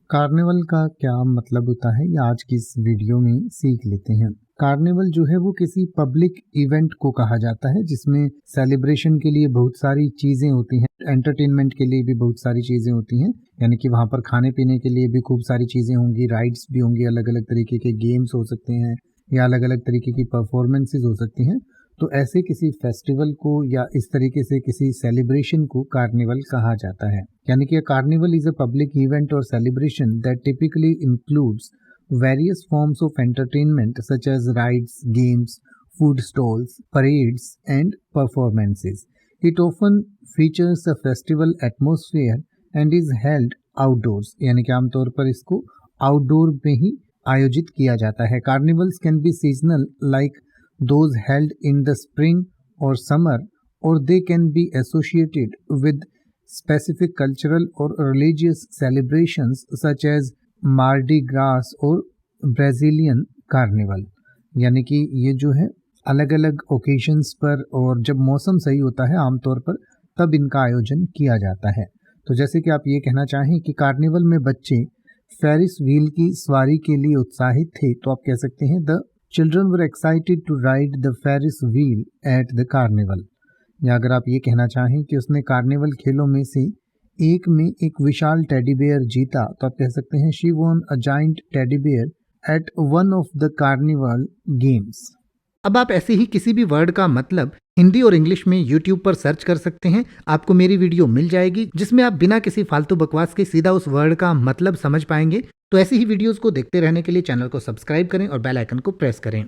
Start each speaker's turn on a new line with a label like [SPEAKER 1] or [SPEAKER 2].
[SPEAKER 1] Carnival का क्या मतलब होता है, ये आज की इस वीडियो में सीख लेते हैं। कार्निवल जो है वो किसी पब्लिक इवेंट को कहा जाता है जिसमें सेलिब्रेशन के लिए बहुत सारी चीज़ें होती हैं, एंटरटेनमेंट के लिए भी बहुत सारी चीज़ें होती हैं, यानी कि वहाँ पर खाने पीने के लिए भी खूब सारी चीज़ें होंगी, राइड्स भी होंगी, अलग अलग तरीके के गेम्स हो सकते हैं या अलग अलग तरीके की परफॉर्मेंसेज हो सकती हैं। तो ऐसे किसी फेस्टिवल को या इस तरीके से किसी सेलिब्रेशन को कार्निवल कहा जाता है। यानी कि carnival is a public event और celebration that typically includes various forms of entertainment such as rides, games, food stalls, parades, and performances. It often features a festival atmosphere and is held outdoors. यानी कि आमतौर पर इसको outdoor में ही आयोजित किया जाता है। Carnivals can be seasonal like those held in the spring or summer, or they can be associated with specific cultural or religious celebrations such as Mardi grass और ब्राज़ीलियन कार्निवल। यानी कि ये जो है अलग अलग ओकेजन्स पर और जब मौसम सही होता है आमतौर पर तब इनका आयोजन किया जाता है। तो जैसे कि आप ये कहना चाहें कि कार्निवल में बच्चे फेरिस व्हील की सवारी के लिए उत्साहित थे, तो आप कह सकते हैं the children were excited to ride the Ferris wheel at the carnival. या अगर आप ये कहना चाहें कि उसने कार्निवल खेलों में से एक में एक विशाल टेडी बेयर जीता, तो आप कह सकते हैं she won a giant teddy bear at one of the carnival games.
[SPEAKER 2] अब आप ऐसे ही किसी भी वर्ड का मतलब हिंदी और इंग्लिश में YouTube पर सर्च कर सकते हैं। आपको मेरी वीडियो मिल जाएगी जिसमें आप बिना किसी फालतू बकवास के सीधा उस वर्ड का मतलब समझ पाएंगे। तो ऐसी ही वीडियोस को देखते रहने के लिए चैनल को सब्सक्राइब करें और बेल आइकन को प्रेस करें।